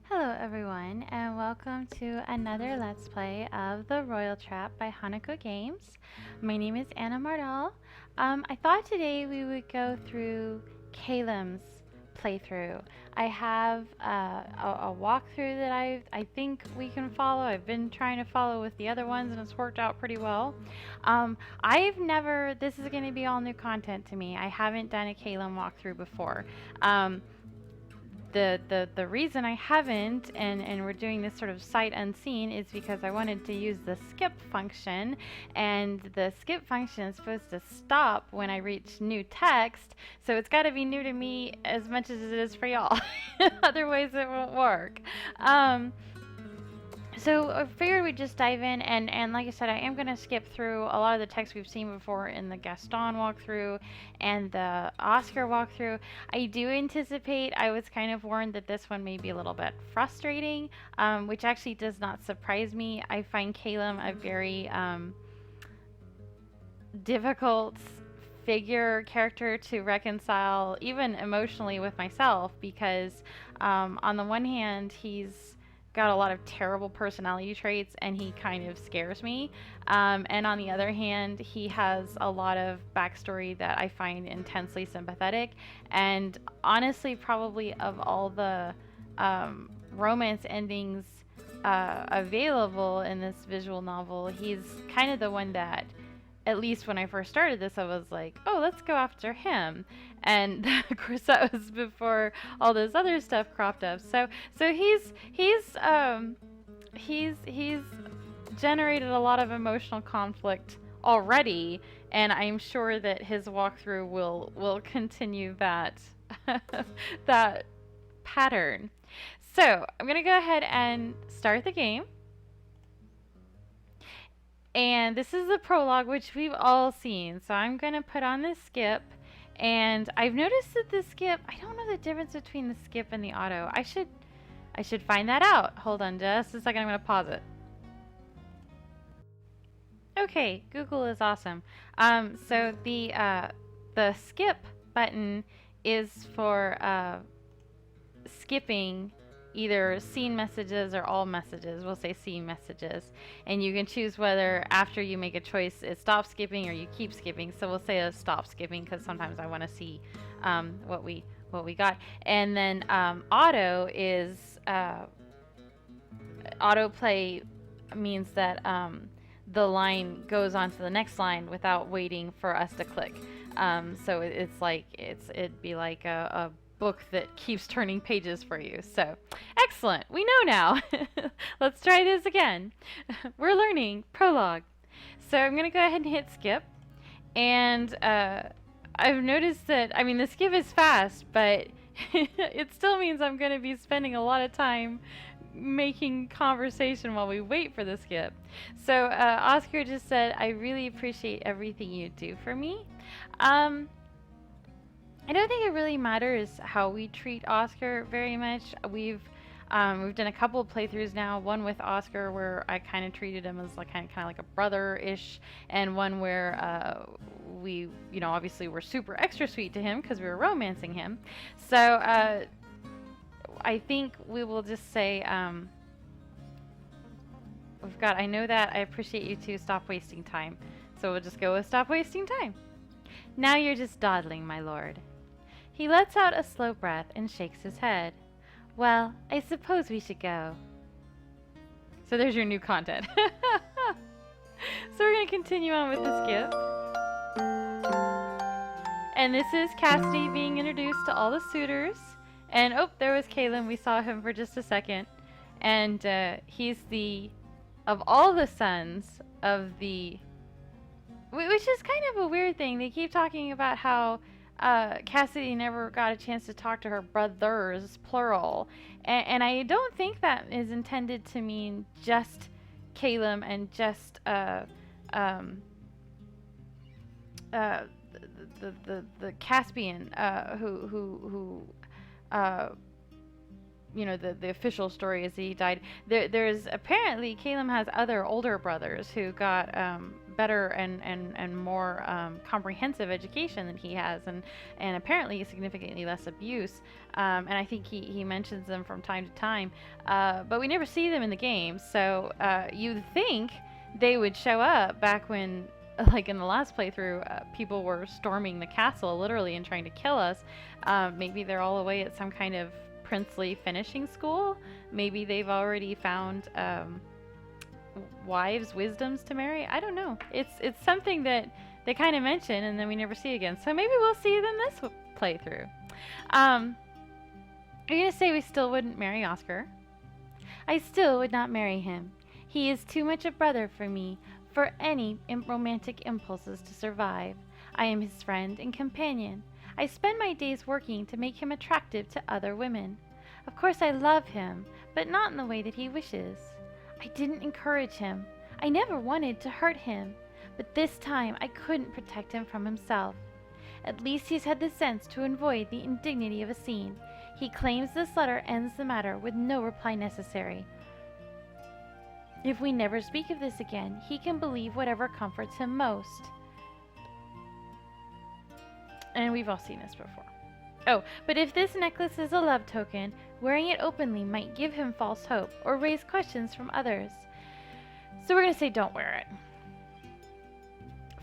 Hello everyone, and welcome to another Let's Play of The Royal Trap by Hanako Games. My name is Anna Mardal. I thought today we would go through Callum's playthrough. I have a walkthrough that I think we can follow. I've been trying to follow with the other ones and it's worked out pretty well. This is going to be all new content to me. I haven't done a Callum walkthrough before. The reason I haven't and we're doing this sort of sight unseen is because I wanted to use the skip function, and the skip function is supposed to stop when I reach new text, so it's got to be new to me as much as it is for y'all. Otherwise it won't work. So I figured we'd just dive in, and like I said, I am going to skip through a lot of the text we've seen before in the Gaston walkthrough and the Oscar walkthrough. I do anticipate, I was kind of warned that this one may be a little bit frustrating, which actually does not surprise me. I find Callum a very difficult character to reconcile, even emotionally, with myself, because on the one hand, he's got a lot of terrible personality traits and he kind of scares me, and on the other hand, he has a lot of backstory that I find intensely sympathetic. And honestly, probably of all the romance endings available in this visual novel, he's kind of the one that, at least when I first started this, I was like, oh, let's go after him. And of course that was before all this other stuff cropped up. So he's generated a lot of emotional conflict already, and I'm sure that his walkthrough will continue that that pattern. So I'm gonna go ahead and start the game. And this is the prologue, which we've all seen. So I'm going to put on the skip. And I've noticed that the skip, I don't know the difference between the skip and the auto. I should find that out. Hold on just a second. I'm going to pause it. Okay, Google is awesome. So the skip button is for skipping either seen messages or all messages. We'll say seen messages, and you can choose whether after you make a choice it stops skipping or you keep skipping. So we'll say a stop skipping because sometimes I want to see what we got. And then auto is autoplay means that the line goes on to the next line without waiting for us to click. So it's like it'd be like a book that keeps turning pages for you. So excellent, we know now. Let's try this again. We're learning prologue. So I'm gonna go ahead and hit skip, and I've noticed that, I mean, the skip is fast, but it still means I'm gonna be spending a lot of time making conversation while we wait for the skip. So Oscar just said, I really appreciate everything you do for me. I don't think it really matters how we treat Oscar very much. We've done a couple of playthroughs now. One with Oscar where I kind of treated him as like kind of like a brother-ish, and one where we, obviously were super extra sweet to him because we were romancing him. So I think we will just say we've got. I know that. I appreciate you too. Stop wasting time. So we'll just go with stop wasting time. Now you're just dawdling, my lord. He lets out a slow breath and shakes his head. Well, I suppose we should go. So there's your new content. So we're going to continue on with the skip. And this is Cassidy being introduced to all the suitors. And oh, there was Callum. We saw him for just a second. And he's of all the sons of the... Which is kind of a weird thing. They keep talking about how Cassidy never got a chance to talk to her brothers, plural. And I don't think that is intended to mean just Callum and just the Caspian, who the official story is he died. There's apparently Callum has other older brothers who got better and more comprehensive education than he has, and apparently significantly less abuse. And I think he mentions them from time to time, but we never see them in the game. So you'd think they would show up back when, like in the last playthrough, people were storming the castle literally and trying to kill us. Maybe they're all away at some kind of princely finishing school. Maybe they've already found wives' wisdoms to marry. I don't know. It's something that they kind of mention and then we never see again. So maybe we'll see them this playthrough. Are you gonna say we still wouldn't marry Oscar? I still would not marry him. He is too much a brother for me for any romantic impulses to survive. I am his friend and companion. I spend my days working to make him attractive to other women. Of course I love him, but not in the way that he wishes. I didn't encourage him. I never wanted to hurt him, but this time I couldn't protect him from himself. At least he's had the sense to avoid the indignity of a scene. He claims this letter ends the matter with no reply necessary. If we never speak of this again, he can believe whatever comforts him most. And we've all seen this before. Oh, but if this necklace is a love token, wearing it openly might give him false hope or raise questions from others. So we're going to say don't wear it.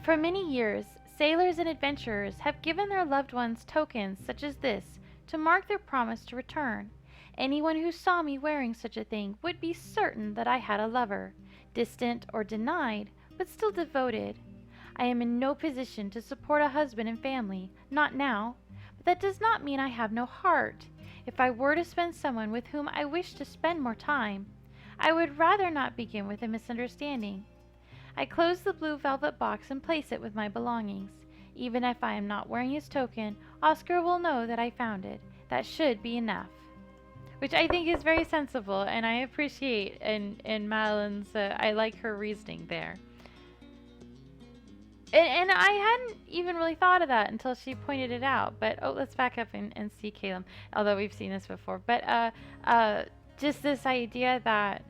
For many years, sailors and adventurers have given their loved ones tokens such as this to mark their promise to return. Anyone who saw me wearing such a thing would be certain that I had a lover, distant or denied, but still devoted. I am in no position to support a husband and family, not now, but that does not mean I have no heart. If I were to spend someone with whom I wish to spend more time, I would rather not begin with a misunderstanding. I close the blue velvet box and place it with my belongings. Even if I am not wearing his token, Oscar will know that I found it. That should be enough. Which I think is very sensible, and I appreciate in Madeline's, I like her reasoning there. And I hadn't even really thought of that until she pointed it out. But, let's back up and see Callum, although we've seen this before. But just this idea that,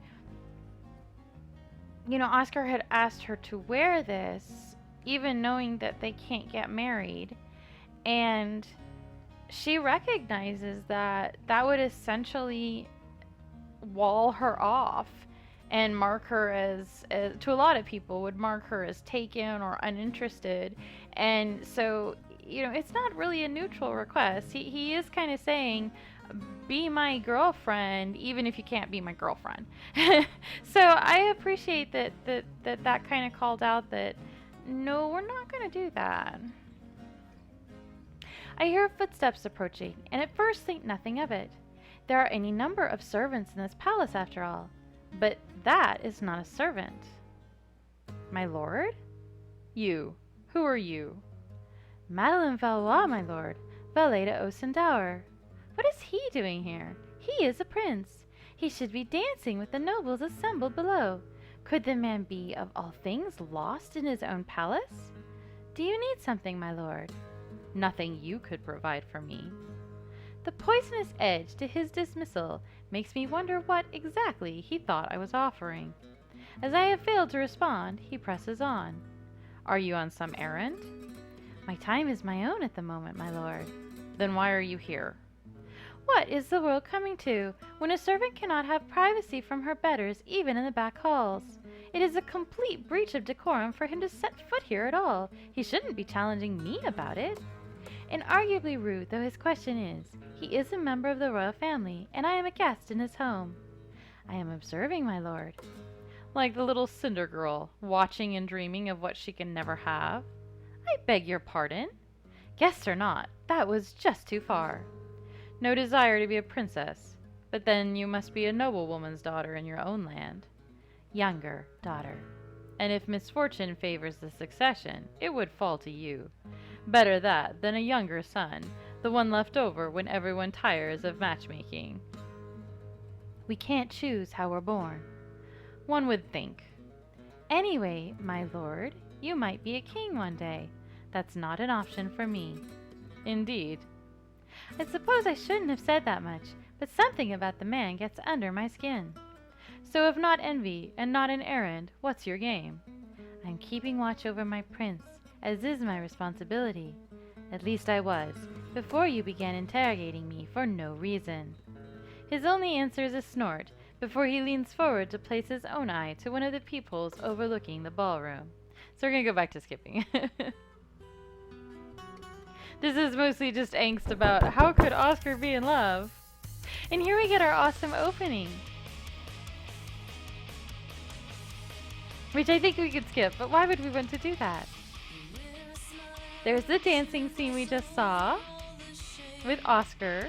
Oscar had asked her to wear this, even knowing that they can't get married. And she recognizes that that would essentially wall her off and mark her as to a lot of people, would mark her as taken or uninterested. And so, it's not really a neutral request. He is kind of saying, be my girlfriend, even if you can't be my girlfriend. So I appreciate that kind of called out that, no, we're not going to do that. I hear footsteps approaching, and at first think nothing of it. There are any number of servants in this palace, after all. But that is not a servant. My lord? You. Who are you? Madeline Valois, my lord. Valet to Osendower. What is he doing here? He is a prince. He should be dancing with the nobles assembled below. Could the man be, of all things, lost in his own palace? Do you need something, my lord? Nothing you could provide for me. The poisonous edge to his dismissal makes me wonder what exactly he thought I was offering. As I have failed to respond, he presses on. Are you on some errand? My time is my own at the moment, my lord. Then why are you here? What is the world coming to, when a servant cannot have privacy from her betters even in the back halls? It is a complete breach of decorum for him to set foot here at all. He shouldn't be challenging me about it. Inarguably rude though his question is, he is a member of the royal family, and I am a guest in his home. I am observing, my lord. Like the little cinder girl, watching and dreaming of what she can never have. I beg your pardon. Guest or not, that was just too far. No desire to be a princess, but then you must be a noblewoman's daughter in your own land. Younger daughter. And if misfortune favors the succession, it would fall to you. Better that than a younger son, the one left over when everyone tires of matchmaking. We can't choose how we're born. One would think. Anyway, my lord, you might be a king one day. That's not an option for me. Indeed. I suppose I shouldn't have said that much, but something about the man gets under my skin. So if not envy and not an errand, what's your game? I I'm keeping watch over my prince, as is my responsibility. At least I was, before you began interrogating me for no reason. His only answer is a snort, before he leans forward to place his own eye to one of the peepholes overlooking the ballroom. So we're gonna go back to skipping. This is mostly just angst about how could Oscar be in love? And here we get our awesome opening. Which I think we could skip, but why would we want to do that? There's the dancing scene we just saw with Oscar.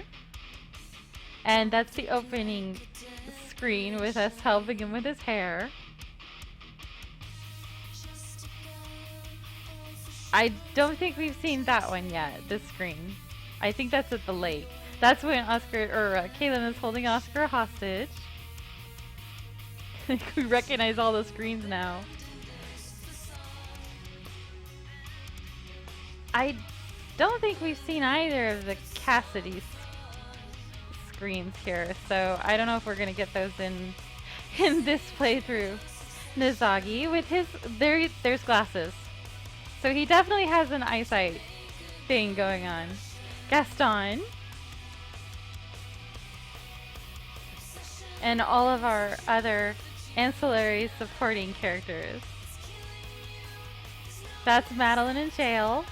And that's the opening screen with us helping him with his hair. I don't think we've seen that one yet, this screen. I think that's at the lake. That's when Callum is holding Oscar hostage. We recognize all the screens now. I don't think we've seen either of the Cassidy screens here, so I don't know if we're gonna get those in this playthrough. Nizagi with his there's glasses, so he definitely has an eyesight thing going on. Gaston and all of our other ancillary supporting characters. That's Madeline in jail.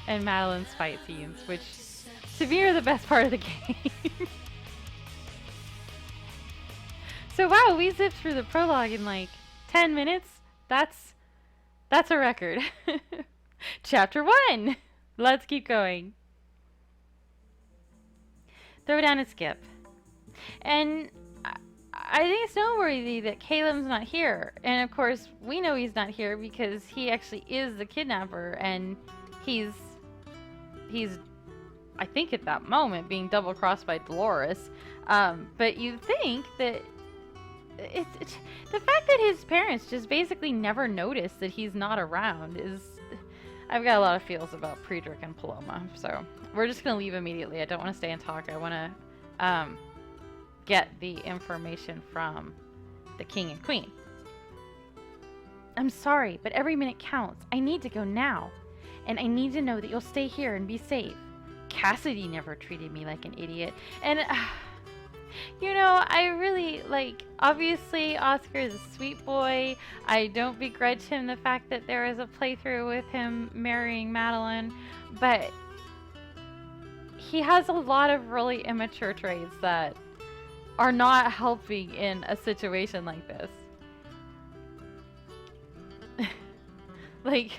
And Madeline's fight scenes, which to me are the best part of the game. So wow, we zipped through the prologue in like 10 minutes. That's a record. Chapter 1. Let's keep going. Throw down and skip. And I think it's noteworthy that Caleb's not here. And of course, we know he's not here because he actually is the kidnapper, and he's I think at that moment being double crossed by Dolores. But you think that it's the fact that his parents just basically never notice that he's not around is... I've got a lot of feels about Friedrich and Paloma, so we're just gonna leave immediately. I don't want to stay and talk. I want to get the information from the king and queen. I'm sorry, but every minute counts. I need to go now, and I need to know that you'll stay here and be safe. Cassidy never treated me like an idiot, and you know, I really, like, obviously Oscar is a sweet boy. I don't begrudge him the fact that there is a playthrough with him marrying Madeline, but he has a lot of really immature traits that are not helping in a situation like this. Like,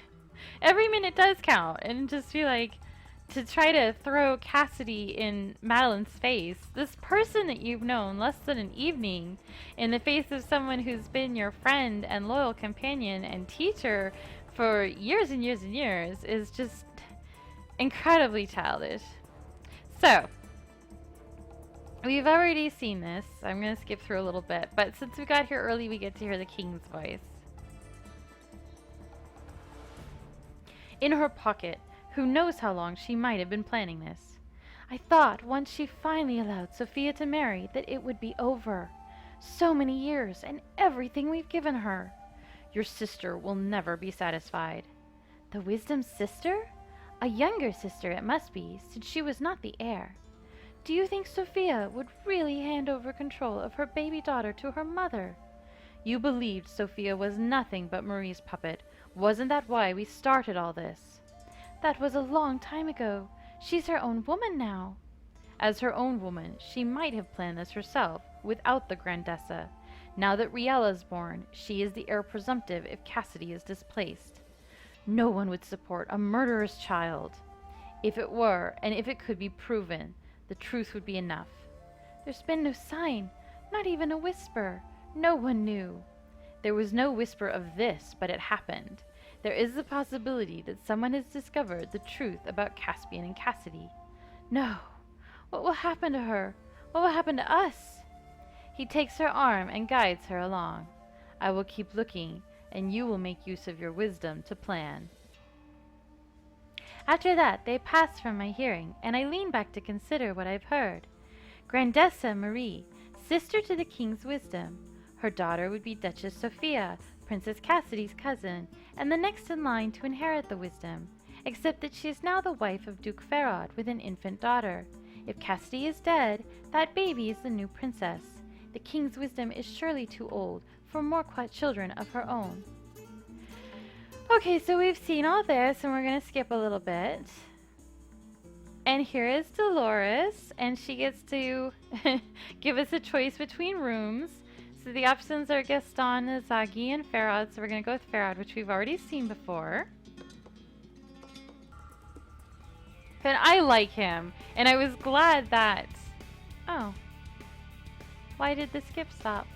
every minute does count, and just feel like, to try to throw Cassidy in Madeline's face, this person that you've known less than an evening, in the face of someone who's been your friend and loyal companion and teacher for years and years and years, is just incredibly childish. So, we've already seen this. I'm going to skip through a little bit, but since we got here early, we get to hear the king's voice. In her pocket. Who knows how long she might have been planning this. I thought once she finally allowed Sophia to marry that it would be over. So many years and everything we've given her. Your sister will never be satisfied. The Wisdom's sister? A younger sister it must be, since she was not the heir. Do you think Sophia would really hand over control of her baby daughter to her mother? You believed Sophia was nothing but Marie's puppet. Wasn't that why we started all this? That was a long time ago. She's her own woman now. As her own woman, she might have planned this herself, without the Grandessa. Now that Riella's born, she is the heir presumptive if Cassidy is displaced. No one would support a murderous child. If it were, and if it could be proven, the truth would be enough. There's been no sign, not even a whisper. No one knew. There was no whisper of this, but it happened. There is the possibility that someone has discovered the truth about Caspian and Cassidy. No. What will happen to her? What will happen to us? He takes her arm and guides her along. I will keep looking, and you will make use of your wisdom to plan. After that, they pass from my hearing, and I lean back to consider what I've heard. Grandessa Marie, sister to the King's Wisdom. Her daughter would be Duchess Sophia, Princess Cassidy's cousin, and the next in line to inherit the wisdom, except that she is now the wife of Duke Ferrod with an infant daughter. If Cassidy is dead, that baby is the new princess. The King's Wisdom is surely too old for more children of her own. Okay, so we've seen all this, and we're going to skip a little bit. And here is Dolores, and she gets to give us a choice between rooms. So the options are Gaston, Zagi, and Ferrod. So we're going to go with Ferrod, which we've already seen before. And I like him. And I was glad that... Oh. Why did the skip stop?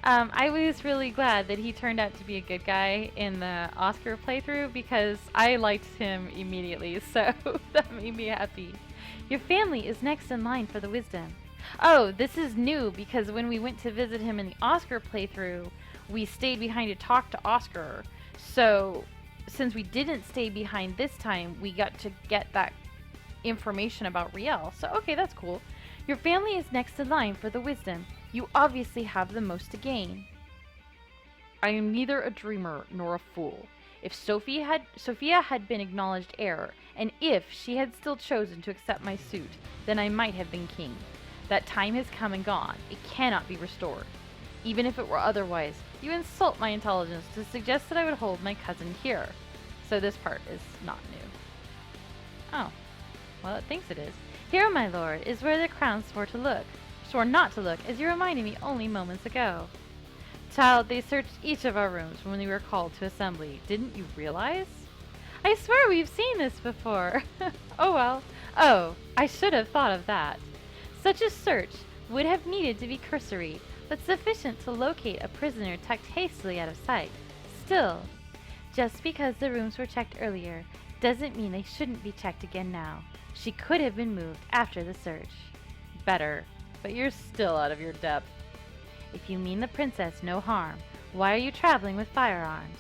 I was really glad that he turned out to be a good guy in the Oscar playthrough because I liked him immediately, so that made me happy. Your family is next in line for the wisdom. Oh, this is new because when we went to visit him in the Oscar playthrough, we stayed behind to talk to Oscar. So, since we didn't stay behind this time, we got to get that information about Riel. So, okay, that's cool. Your family is next in line for the wisdom. You obviously have the most to gain. I am neither a dreamer nor a fool. If Sophia had been acknowledged heir, and if she had still chosen to accept my suit, then I might have been king. That time has come and gone. It cannot be restored. Even if it were otherwise, you insult my intelligence to suggest that I would hold my cousin here. So this part is not new. Oh. Well, it thinks it is. Here, my lord, is where the crown swore not to look, as you reminded me only moments ago. Child, they searched each of our rooms when we were called to assembly. Didn't you realize? I swear we've seen this before. Oh well. Oh, I should have thought of that. Such a search would have needed to be cursory, but sufficient to locate a prisoner tucked hastily out of sight. Still, just because the rooms were checked earlier doesn't mean they shouldn't be checked again now. She could have been moved after the search. Better. But you're still out of your depth. If you mean the princess no harm, why are you traveling with firearms?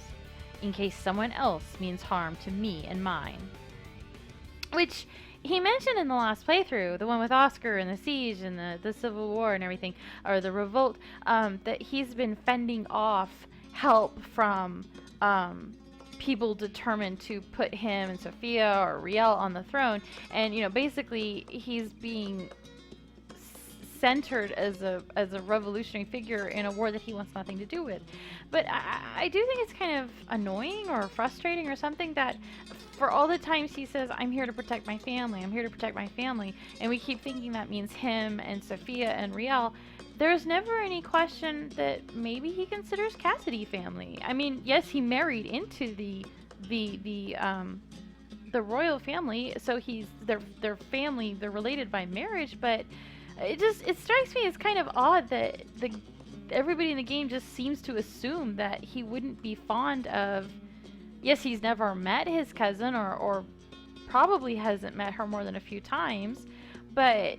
In case someone else means harm to me and mine. Which he mentioned in the last playthrough, the one with Oscar and the siege and the Civil War and everything, or the revolt, that he's been fending off help from people determined to put him and Sophia or Riel on the throne. And, you know, basically he's being centered as a revolutionary figure in a war that he wants nothing to do with. But I do think it's kind of annoying or frustrating or something that for all the times he says, I'm here to protect my family, I'm here to protect my family, and we keep thinking that means him and Sophia and Riel, there's never any question that maybe he considers Cassidy family. I mean, yes, he married into the royal family, so he's their family, they're related by marriage, but it strikes me as kind of odd that everybody in the game just seems to assume that he wouldn't be fond of... Yes, he's never met his cousin, or probably hasn't met her more than a few times, but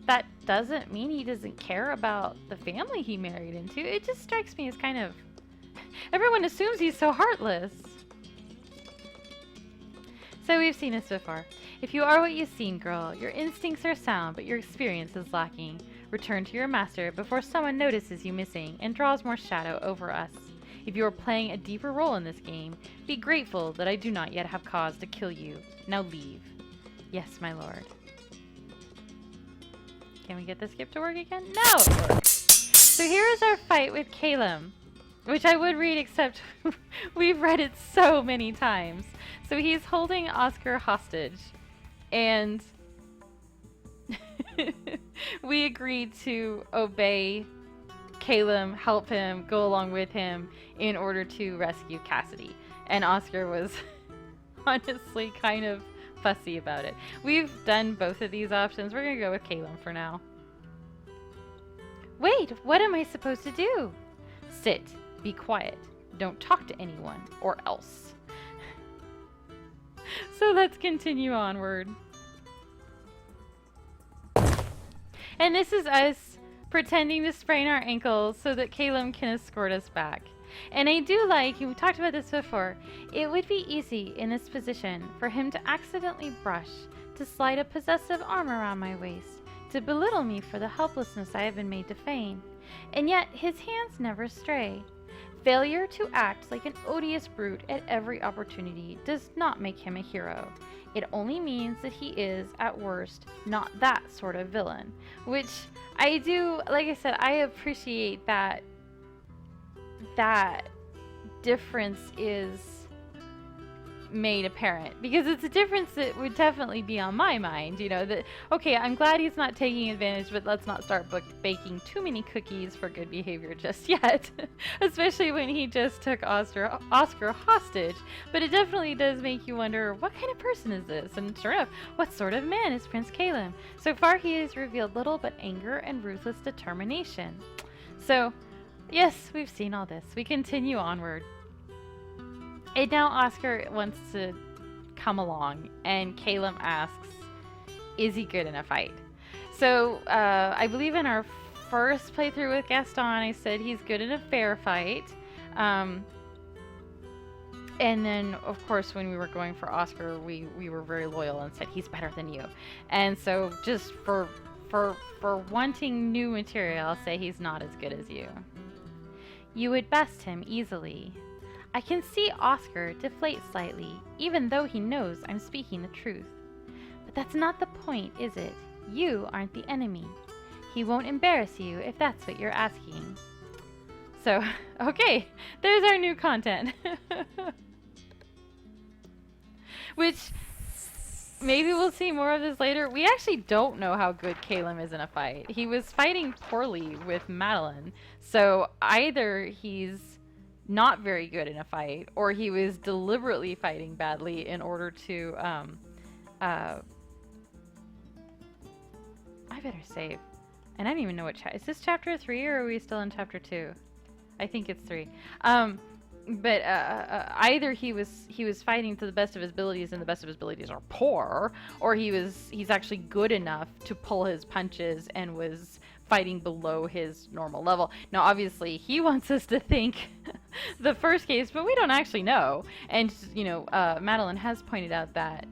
that doesn't mean he doesn't care about the family he married into. It just strikes me as kind of... Everyone assumes he's so heartless. So we've seen this before. If you are what you've seen, girl, your instincts are sound, but your experience is lacking. Return to your master before someone notices you missing and draws more shadow over us. If you are playing a deeper role in this game, be grateful that I do not yet have cause to kill you. Now leave. Yes, my lord. Can we get the skip to work again? No, it works. So here is our fight with Callum, which I would read, except we've read it so many times. So he's holding Oscar hostage, and we agreed to obey Callum, help him, go along with him in order to rescue Cassidy. And Oscar was honestly kind of fussy about it. We've done both of these options. We're going to go with Callum for now. Wait, what am I supposed to do? Sit, be quiet, don't talk to anyone, or else. So let's continue onward. And this is us pretending to sprain our ankles so that Callum can escort us back. And I do like, and we talked about this before, it would be easy in this position for him to accidentally brush, to slide a possessive arm around my waist, to belittle me for the helplessness I have been made to feign. And yet his hands never stray. Failure to act like an odious brute at every opportunity does not make him a hero. It only means that he is, at worst, not that sort of villain. Which I do, like I said, I appreciate that difference is made apparent, because it's a difference that would definitely be on my mind, that, okay, I'm glad he's not taking advantage, but let's not start baking too many cookies for good behavior just yet, especially when he just took Oscar hostage. But it definitely does make you wonder, what kind of person is this? And sure enough, what sort of man is Prince Callum? So far he has revealed little but anger and ruthless determination. So yes, we've seen all this. We continue onward. And now Oscar wants to come along, and Callum asks, is he good in a fight? So, I believe in our first playthrough with Gaston, I said he's good in a fair fight. And then, of course, when we were going for Oscar, we were very loyal and said he's better than you. And so, just for wanting new material, I'll say he's not as good as you. You would best him easily. I can see Oscar deflate slightly, even though he knows I'm speaking the truth. But that's not the point, is it? You aren't the enemy. He won't embarrass you if that's what you're asking. So, okay, there's our new content. Which, maybe we'll see more of this later. We actually don't know how good Callum is in a fight. He was fighting poorly with Madeline, so either he's not very good in a fight, or he was deliberately fighting badly in order to, I better save. And I don't even know what is this chapter 3, or are we still in chapter 2? I think it's 3. But either he was fighting to the best of his abilities, and the best of his abilities are poor, or he's actually good enough to pull his punches and was fighting below his normal level. Now, obviously, he wants us to think the first case, but we don't actually know. And, Madeline has pointed out that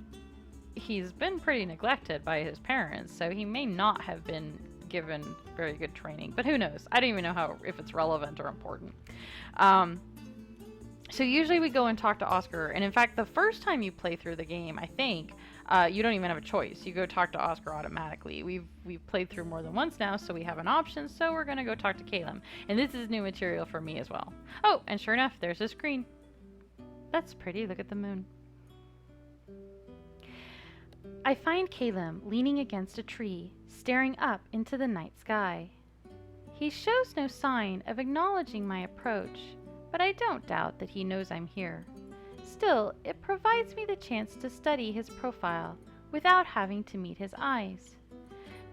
he's been pretty neglected by his parents, so he may not have been given very good training. But who knows? I don't even know if it's relevant or important. So usually we go and talk to Oscar, and in fact, the first time you play through the game, I think, you don't even have a choice. You go talk to Oscar automatically. We've played through more than once now, so we have an option, so we're going to go talk to Callum. And this is new material for me as well. Oh, and sure enough, there's a screen. That's pretty. Look at the moon. I find Callum leaning against a tree, staring up into the night sky. He shows no sign of acknowledging my approach, but I don't doubt that he knows I'm here. Still, it provides me the chance to study his profile without having to meet his eyes.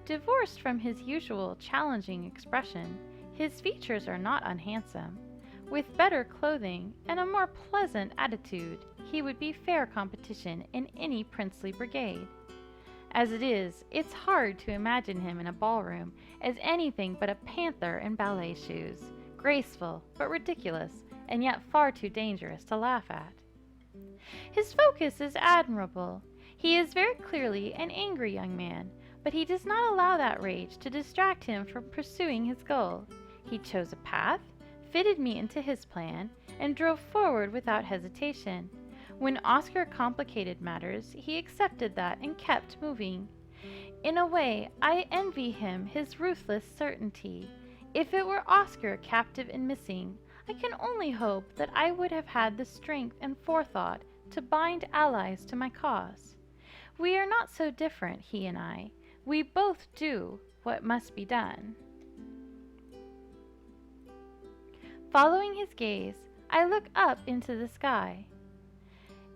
Divorced from his usual challenging expression, his features are not unhandsome. With better clothing and a more pleasant attitude, he would be fair competition in any princely brigade. As it is, it's hard to imagine him in a ballroom as anything but a panther in ballet shoes, graceful but ridiculous, and yet far too dangerous to laugh at. His focus is admirable. He is very clearly an angry young man, but he does not allow that rage to distract him from pursuing his goal. He chose a path, fitted me into his plan, and drove forward without hesitation. When Oscar complicated matters, he accepted that and kept moving. In a way, I envy him his ruthless certainty. If it were Oscar captive and missing, I can only hope that I would have had the strength and forethought to bind allies to my cause. We are not so different, he and I. We both do what must be done. Following his gaze, I look up into the sky.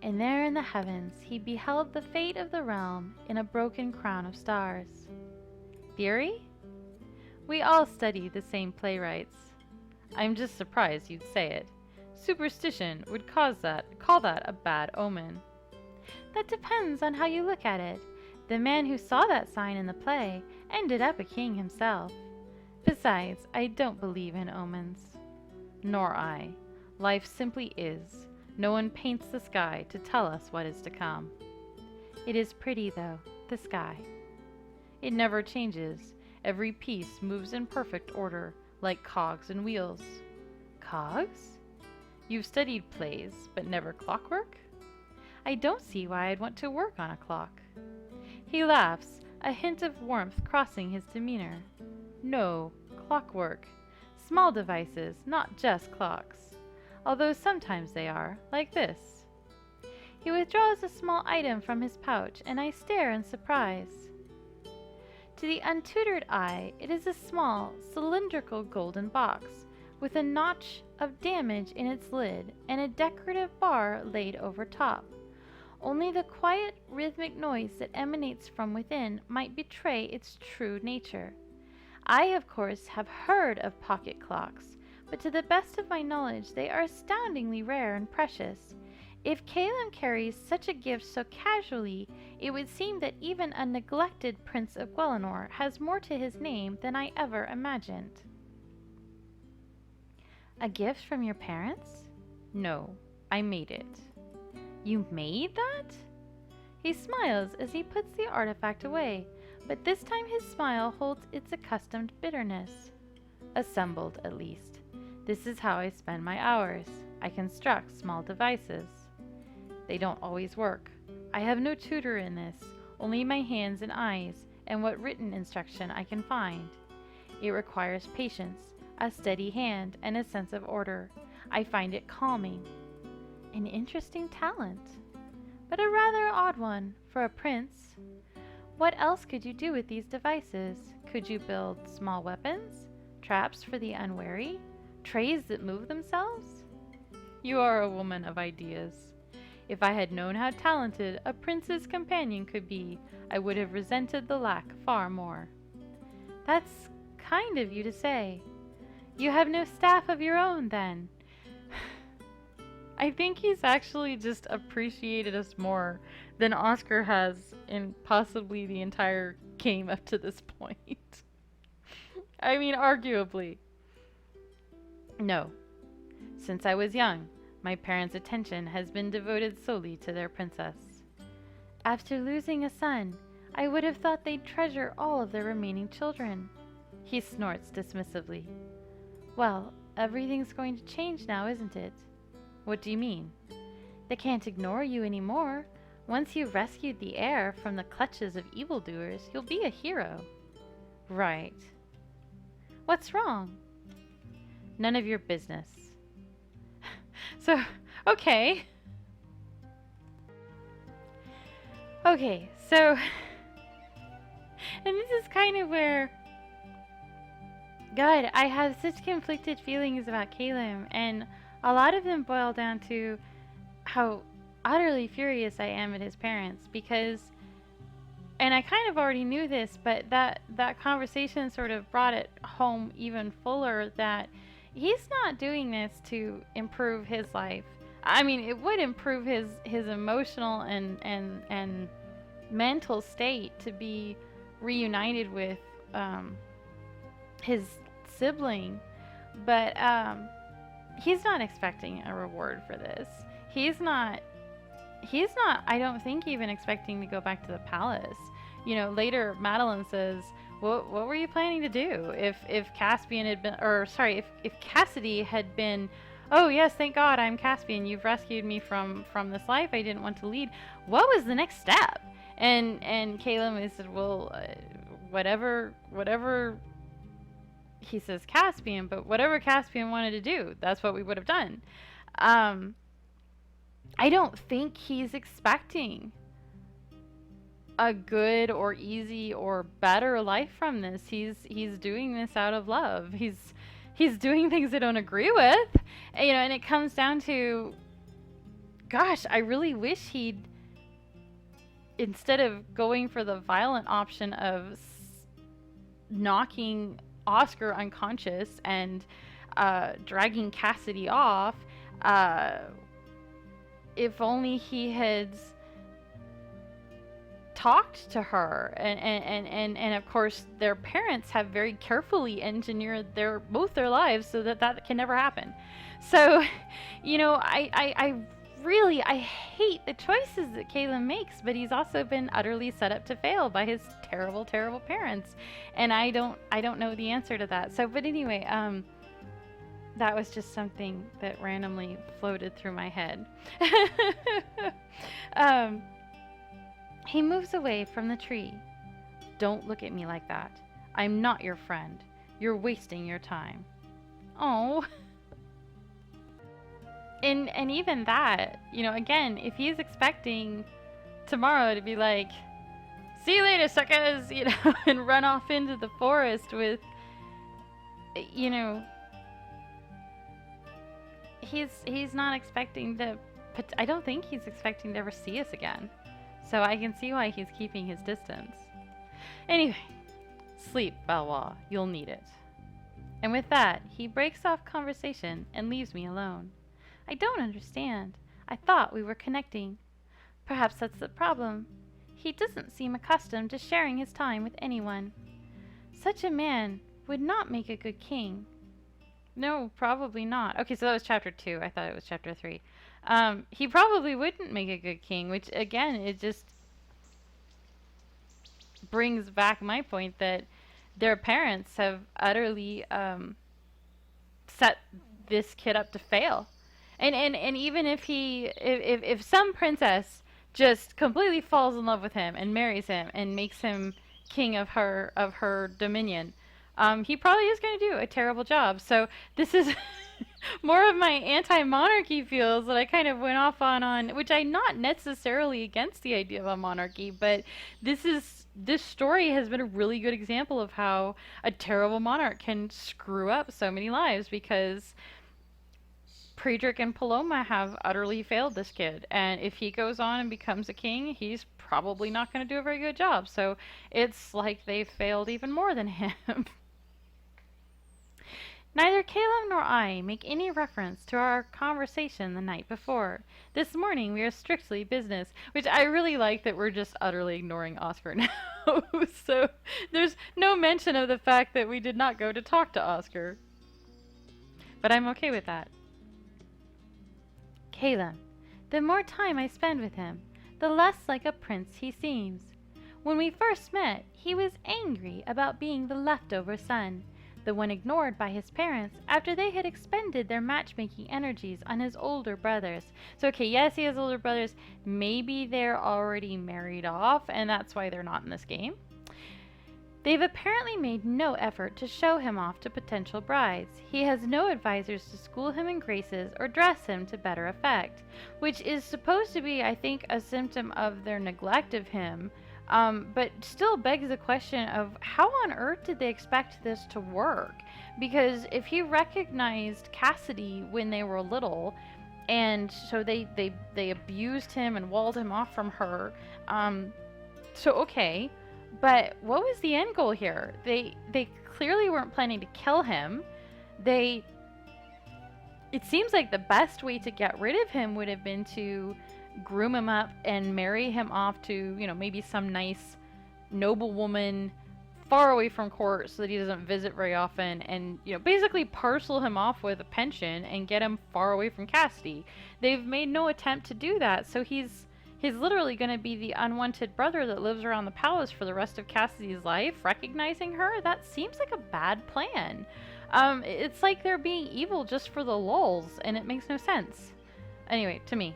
And there in the heavens he beheld the fate of the realm in a broken crown of stars. Theory? We all study the same playwrights. I'm just surprised you'd say it. Superstition would call that a bad omen. That depends on how you look at it. The man who saw that sign in the play ended up a king himself. Besides, I don't believe in omens. Nor I. Life simply is. No one paints the sky to tell us what is to come. It is pretty, though, the sky. It never changes. Every piece moves in perfect order, like cogs and wheels. Cogs? You've studied plays, but never clockwork? I don't see why I'd want to work on a clock. He laughs, a hint of warmth crossing his demeanor. No, clockwork. Small devices, not just clocks. Although sometimes they are, like this. He withdraws a small item from his pouch, and I stare in surprise. To the untutored eye, it is a small, cylindrical golden box, with a notch of damage in its lid, and a decorative bar laid over top. Only the quiet, rhythmic noise that emanates from within might betray its true nature. I, of course, have heard of pocket clocks, but to the best of my knowledge they are astoundingly rare and precious. If Callum carries such a gift so casually, it would seem that even a neglected Prince of Guelenor has more to his name than I ever imagined. A gift from your parents? No, I made it. You made that? He smiles as he puts the artifact away, but this time his smile holds its accustomed bitterness. Assembled, at least. This is how I spend my hours. I construct small devices. They don't always work. I have no tutor in this, only my hands and eyes, and what written instruction I can find. It requires patience, a steady hand, and a sense of order. I find it calming. An interesting talent, but a rather odd one for a prince. What else could you do with these devices? Could you build small weapons? Traps for the unwary? Trays that move themselves? You are a woman of ideas. If I had known how talented a prince's companion could be, I would have resented the lack far more. That's kind of you to say. You have no staff of your own, then. I think he's actually just appreciated us more than Oscar has in possibly the entire game up to this point. I mean, arguably. No. Since I was young, my parents' attention has been devoted solely to their princess. After losing a son, I would have thought they'd treasure all of their remaining children. He snorts dismissively. Well, everything's going to change now, isn't it? What do you mean? They can't ignore you anymore. Once you've rescued the heir from the clutches of evildoers, you'll be a hero. Right. What's wrong? None of your business. Okay. Okay, so... And this is kind of where... God, I have such conflicted feelings about Callum, and a lot of them boil down to how utterly furious I am at his parents, because... And I kind of already knew this, but that conversation sort of brought it home even fuller that he's not doing this to improve his life. I mean, it would improve his emotional and mental state to be reunited with his sibling, but he's not expecting a reward for this. He's not, I don't think, even expecting to go back to the palace. You know, later Madeline says, what were you planning to do if Caspian had been, or sorry, if Cassidy had been, oh yes, thank God I'm Caspian, you've rescued me from this life I didn't want to lead. What was the next step? And Callum is, well, whatever, he says Caspian, but whatever Caspian wanted to do, that's what we would have done. I don't think he's expecting a good or easy or better life from this. He's doing this out of love. He's doing things I don't agree with, you know, and it comes down to, gosh, I really wish he'd, instead of going for the violent option of knocking Oscar unconscious and dragging Cassidy off, if only he had talked to her, and of course their parents have very carefully engineered both their lives so that can never happen. So, you know, I really, I hate the choices that Callum makes, but he's also been utterly set up to fail by his terrible, terrible parents. And I don't know the answer to that. So, but anyway, that was just something that randomly floated through my head. um, he moves away from the tree. Don't look at me like that. I'm not your friend. You're wasting your time. Oh. And even that, you know, again, if he's expecting tomorrow to be like, see you later, suckers, you know, and run off into the forest with, you know, he's not expecting to, I don't think he's expecting to ever see us again. So I can see why he's keeping his distance. Anyway, sleep, Valois, you'll need it. And with that, he breaks off conversation and leaves me alone. I don't understand. I thought we were connecting. Perhaps that's the problem. He doesn't seem accustomed to sharing his time with anyone. Such a man would not make a good king. No, probably not. Okay, so that was chapter 2. I thought it was chapter 3. He probably wouldn't make a good king, which, again, it just brings back my point that their parents have utterly set this kid up to fail. And even if some princess just completely falls in love with him and marries him and makes him king of her dominion, he probably is going to do a terrible job. So this is more of my anti-monarchy feels that I kind of went off on, which I'm not necessarily against the idea of a monarchy, but this story has been a really good example of how a terrible monarch can screw up so many lives, because Predric and Paloma have utterly failed this kid, and if he goes on and becomes a king, he's probably not going to do a very good job. So it's like they failed even more than him. Neither Callum nor I make any reference to our conversation the night before. This morning we are strictly business, which I really like that we're just utterly ignoring Oscar now. So there's no mention of the fact that we did not go to talk to Oscar. But I'm okay with that. Callum, the more time I spend with him, the less like a prince he seems. When we first met, he was angry about being the leftover son, the one ignored by his parents after they had expended their matchmaking energies on his older brothers. So, okay, yes, he has older brothers. Maybe they're already married off, and that's why they're not in this game. They've apparently made no effort to show him off to potential brides. He has no advisors to school him in graces or dress him to better effect, which is supposed to be, I think, a symptom of their neglect of him, but still begs the question of how on earth did they expect this to work? Because if he recognized Cassidy when they were little, and so they abused him and walled him off from her, so okay. But what was the end goal here? They clearly weren't planning to kill him. It seems like the best way to get rid of him would have been to groom him up and marry him off to, you know, maybe some nice noblewoman far away from court so that he doesn't visit very often, and, you know, basically parcel him off with a pension and get him far away from Cassidy. They've made no attempt to do that, so he's literally going to be the unwanted brother that lives around the palace for the rest of Cassidy's life, recognizing her. That seems like a bad plan. It's like they're being evil just for the lulz, and it makes no sense. Anyway, to me.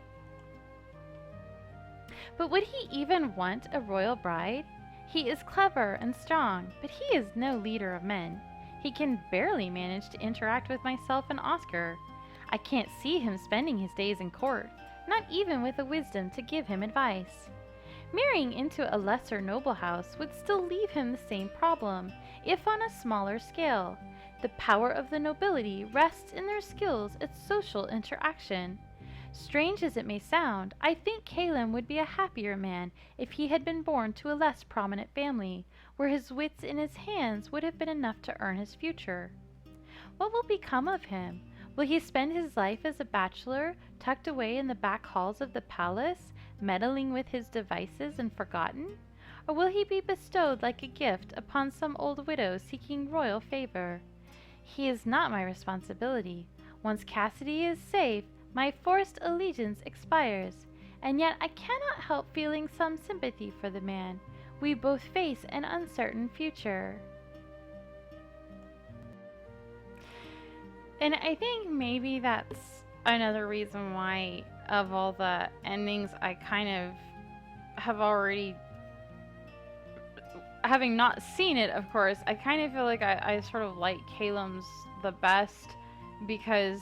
But would he even want a royal bride? He is clever and strong, but he is no leader of men. He can barely manage to interact with myself and Oscar. I can't see him spending his days in court, not even with the wisdom to give him advice. Marrying into a lesser noble house would still leave him the same problem, if on a smaller scale. The power of the nobility rests in their skills at social interaction. Strange as it may sound, I think Callum would be a happier man if he had been born to a less prominent family, where his wits in his hands would have been enough to earn his future. What will become of him? Will he spend his life as a bachelor, tucked away in the back halls of the palace, meddling with his devices and forgotten? Or will he be bestowed like a gift upon some old widow seeking royal favor? He is not my responsibility. Once Cassidy is safe, My forced allegiance expires, and yet I cannot help feeling some sympathy for the man. We both face an uncertain future. And I think maybe that's another reason why, of all the endings, I kind of have already, having not seen it, of course, I kind of feel like I sort of like Callum's the best, because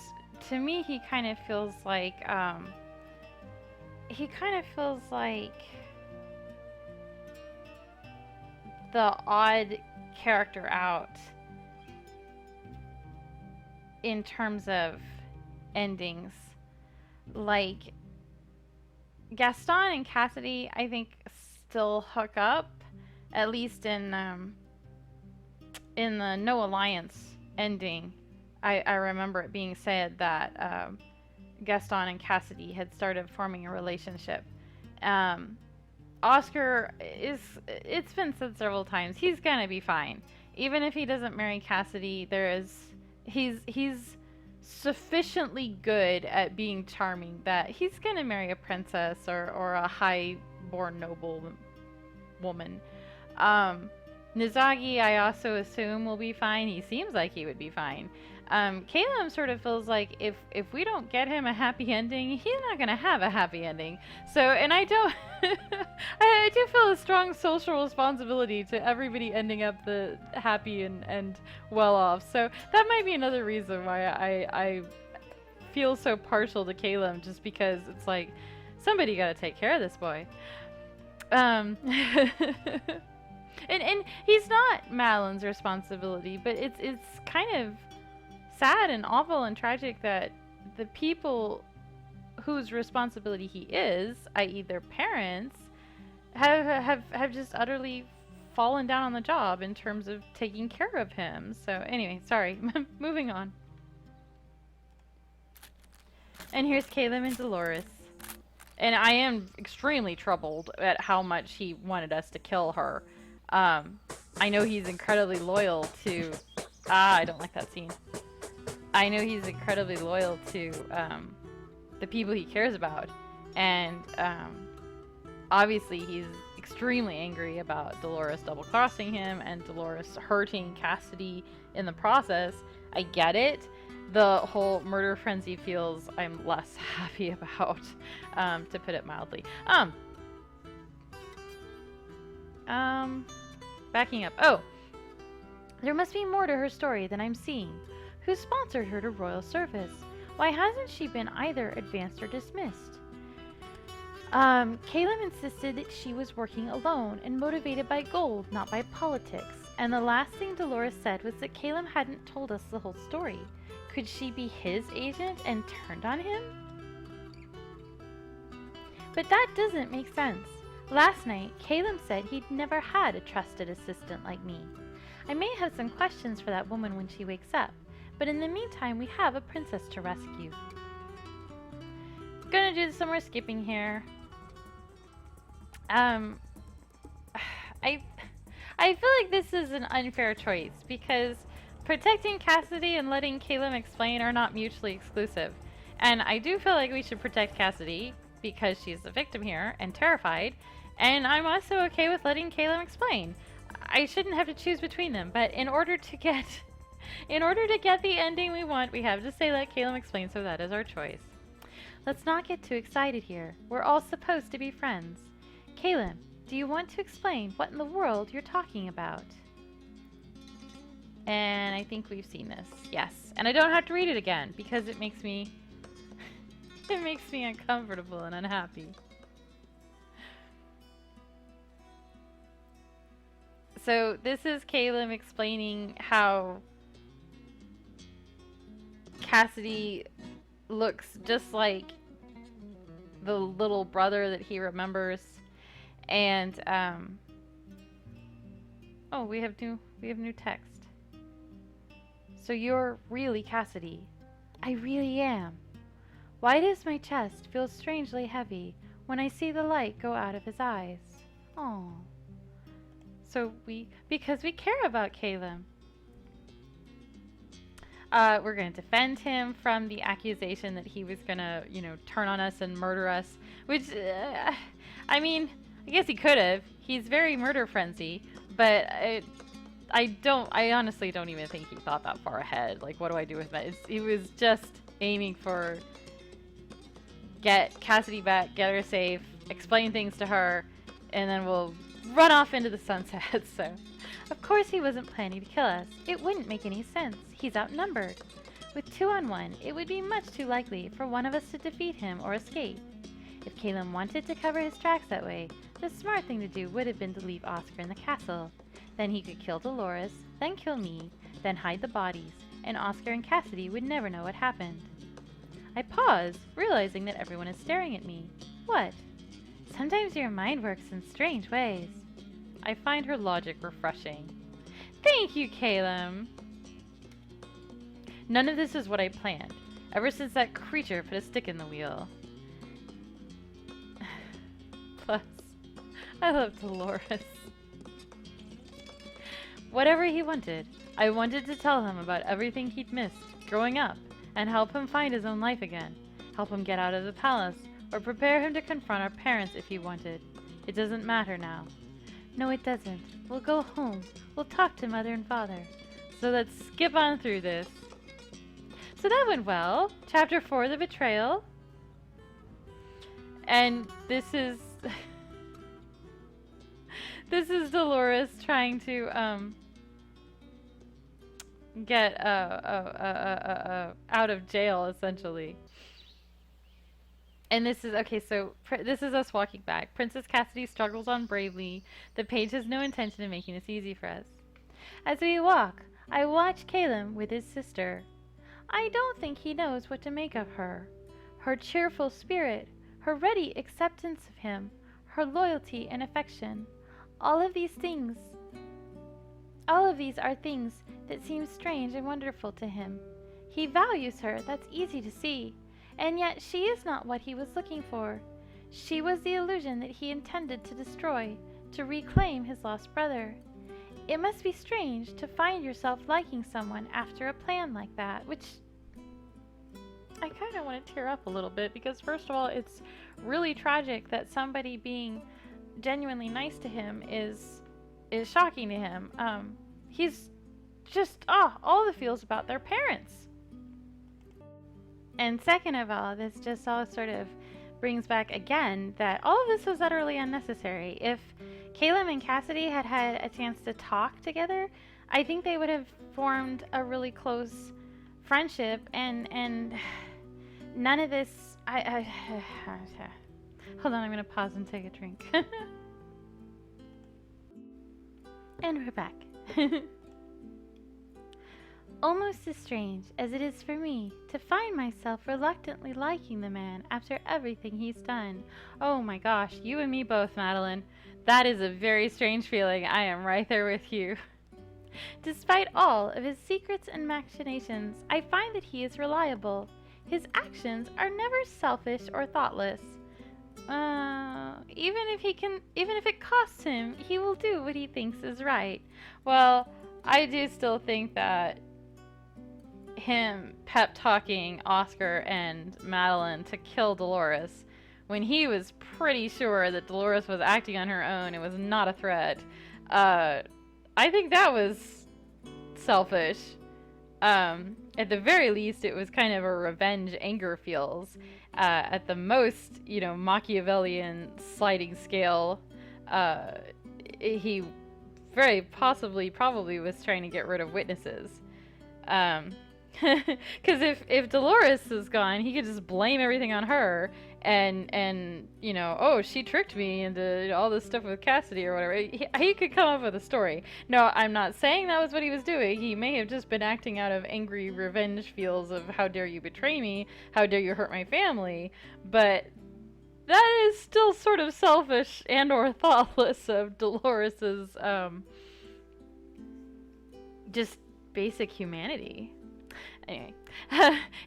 to me he kind of feels like, the odd character out in terms of endings. Like, Gaston and Cassidy, I think, still hook up, at least in the No Alliance ending. I remember it being said that Gaston and Cassidy had started forming a relationship. Oscar it's been said several times, he's gonna be fine. Even if he doesn't marry Cassidy, he's sufficiently good at being charming that he's gonna marry a princess or a high-born noble woman. Nizagi, I also assume, will be fine. He seems like he would be fine. Callum sort of feels like if we don't get him a happy ending, he's not gonna have a happy ending. So, and I don't, I do feel a strong social responsibility to everybody ending up the happy and well off. So that might be another reason why I feel so partial to Callum, just because it's like, somebody gotta take care of this boy. And he's not Madeline's responsibility, but it's kind of sad and awful and tragic that the people whose responsibility he is, i.e. their parents, have just utterly fallen down on the job in terms of taking care of him. So anyway, sorry, moving on. And here's Callum and Dolores. And I am extremely troubled at how much he wanted us to kill her. I know he's incredibly loyal to... I don't like that scene. I know he's incredibly loyal to the people he cares about. And obviously he's extremely angry about Dolores double-crossing him and Dolores hurting Cassidy in the process. I get it. The whole murder frenzy feels I'm less happy about, to put it mildly. Backing up. Oh! There must be more to her story than I'm seeing. Who sponsored her to royal service? Why hasn't she been either advanced or dismissed? Callum insisted that she was working alone and motivated by gold, not by politics. And the last thing Dolores said was that Callum hadn't told us the whole story. Could she be his agent and turned on him? But that doesn't make sense. Last night, Callum said he'd never had a trusted assistant like me. I may have some questions for that woman when she wakes up, but in the meantime, we have a princess to rescue. Gonna do some more skipping here. I feel like this is an unfair choice because protecting Cassidy and letting Callum explain are not mutually exclusive. And I do feel like we should protect Cassidy because she's the victim here and terrified. And I'm also okay with letting Callum explain. I shouldn't have to choose between them, but in order to get the ending we want, we have to say let Callum explain, so that is our choice. Let's not get too excited here. We're all supposed to be friends. Callum, do you want to explain what in the world you're talking about? And I think we've seen this. Yes. And I don't have to read it again because it makes me it makes me uncomfortable and unhappy. So this is Callum explaining how Cassidy looks just like the little brother that he remembers. And oh, we have new text. So you're really Cassidy. I really am. Why does my chest feel strangely heavy when I see the light go out of his eyes? Oh. So because we care about Callum. We're going to defend him from the accusation that he was going to, you know, turn on us and murder us. Which, I mean, I guess he could have. He's very murder frenzy. But I honestly don't even think he thought that far ahead. Like, what do I do with that? He was just aiming for get Cassidy back, get her safe, explain things to her, and then we'll run off into the sunset. So, of course he wasn't planning to kill us. It wouldn't make any sense. He's outnumbered. With 2 on 1, it would be much too likely for one of us to defeat him or escape. If Callum wanted to cover his tracks that way, the smart thing to do would have been to leave Oscar in the castle. Then he could kill Dolores, then kill me, then hide the bodies, and Oscar and Cassidy would never know what happened. I pause, realizing that everyone is staring at me. What? Sometimes your mind works in strange ways. I find her logic refreshing. Thank you, Callum. None of this is what I planned, ever since that creature put a stick in the wheel. Plus, I love Dolores. Whatever he wanted, I wanted to tell him about everything he'd missed growing up and help him find his own life again, help him get out of the palace, or prepare him to confront our parents if he wanted. It doesn't matter now. No, it doesn't. We'll go home. We'll talk to Mother and Father. So let's skip on through this. So that went well. Chapter 4, The Betrayal. And this is... this is Dolores trying to, get, out of jail, essentially. And this is, okay, so this is us walking back. Princess Cassidy struggles on bravely. The page has no intention of making this easy for us. As we walk, I watch Callum with his sister. I don't think he knows what to make of her. Her cheerful spirit, her ready acceptance of him, her loyalty and affection. All of these are things that seem strange and wonderful to him. He values her, that's easy to see. And yet she is not what he was looking for. She was the illusion that he intended to destroy, to reclaim his lost brother. It must be strange to find yourself liking someone after a plan like that, which I kind of want to tear up a little bit, because first of all, it's really tragic that somebody being genuinely nice to him is shocking to him. He's just, all the feels about their parents. And second of all, this just all sort of brings back again that all of this was utterly unnecessary. If Callum and Cassidy had had a chance to talk together, I think they would have formed a really close friendship, and none of this... Hold on, I'm going to pause and take a drink. And we're back. Almost as strange as it is for me to find myself reluctantly liking the man after everything he's done. Oh my gosh, you and me both, Madeline. That is a very strange feeling. I am right there with you. Despite all of his secrets and machinations, I find that he is reliable. His actions are never selfish or thoughtless. Even if it costs him, he will do what he thinks is right. Well, I do still think that him pep talking Oscar and Madeline to kill Dolores when he was pretty sure that Dolores was acting on her own and was not a threat, I think that was selfish. At the very least, it was kind of a revenge anger feels. At the most, Machiavellian sliding scale, he very probably was trying to get rid of witnesses. Because if Dolores is gone, he could just blame everything on her, and she tricked me into all this stuff with Cassidy or whatever. He could come up with a story. No, I'm not saying that was what he was doing. He may have just been acting out of angry revenge feels of how dare you betray me, how dare you hurt my family, but that is still sort of selfish and or thoughtless of Dolores's just basic humanity. Anyway,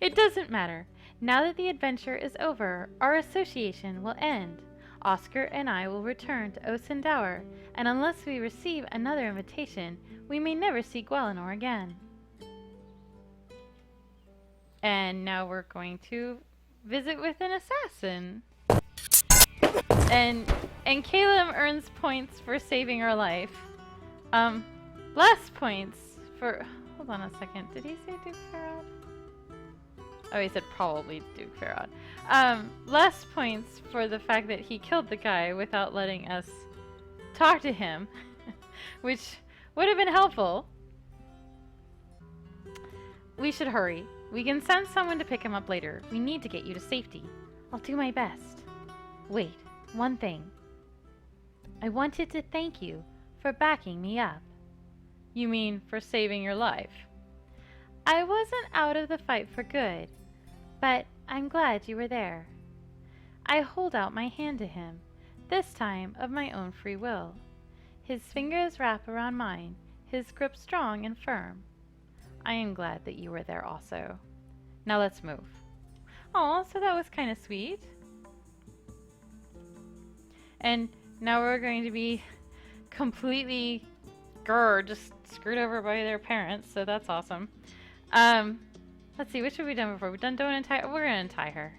it doesn't matter. Now that the adventure is over, our association will end. Oscar and I will return to Osendower, and unless we receive another invitation, we may never see Gwelinor again. And now we're going to visit with an assassin. And Callum earns points for saving our life. Less points for... Hold on a second. Did he say Duke Farad? Oh, he said probably Duke Farad. Less points for the fact that he killed the guy without letting us talk to him, which would have been helpful. We should hurry. We can send someone to pick him up later. We need to get you to safety. I'll do my best. Wait, one thing. I wanted to thank you for backing me up. You mean for saving your life? I wasn't out of the fight for good, but I'm glad you were there. I hold out my hand to him, this time of my own free will. His fingers wrap around mine, his grip strong and firm. I am glad that you were there also. Now let's move. Aw, so that was kind of sweet. And now we're going to be completely just screwed over by their parents, so that's awesome. Let's see, what should we have done before? We're gonna untie her.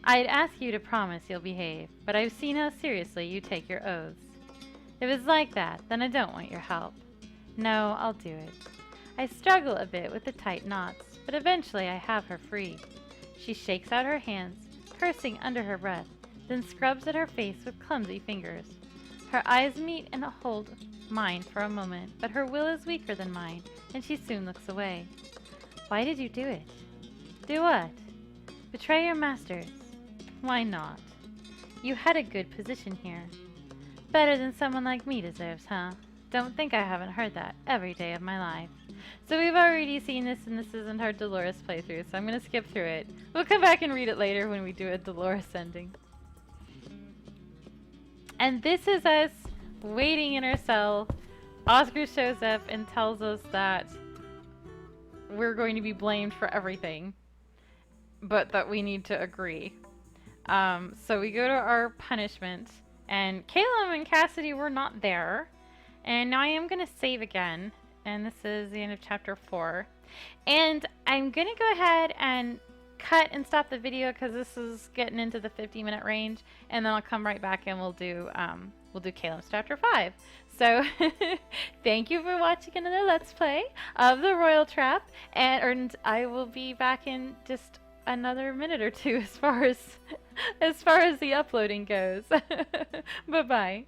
I'd ask you to promise you'll behave, but I've seen how seriously you take your oaths. If it's like that, then I don't want your help. No, I'll do it. I struggle a bit with the tight knots, but eventually I have her free. She shakes out her hands, cursing under her breath, then scrubs at her face with clumsy fingers. Her eyes meet and hold mine for a moment, but her will is weaker than mine, and she soon looks away. Why did you do it? Do what? Betray your masters. Why not? You had a good position here. Better than someone like me deserves, huh? Don't think I haven't heard that every day of my life. So we've already seen this, and this isn't our Dolores playthrough, so I'm going to skip through it. We'll come back and read it later when we do a Dolores ending. And this is us waiting in our cell. Oscar shows up and tells us that we're going to be blamed for everything, but that we need to agree. So we go to our punishment, and Callum and Cassidy were not there. And now I am going to save again, and this is the end of chapter 4. And I'm going to go ahead and cut and stop the video because this is getting into the 50-minute range, and then I'll come right back and we'll do Callum's chapter 5. So thank you for watching another Let's Play of the Royal Trap, and I will be back in just another minute or two as far as the uploading goes. Bye bye.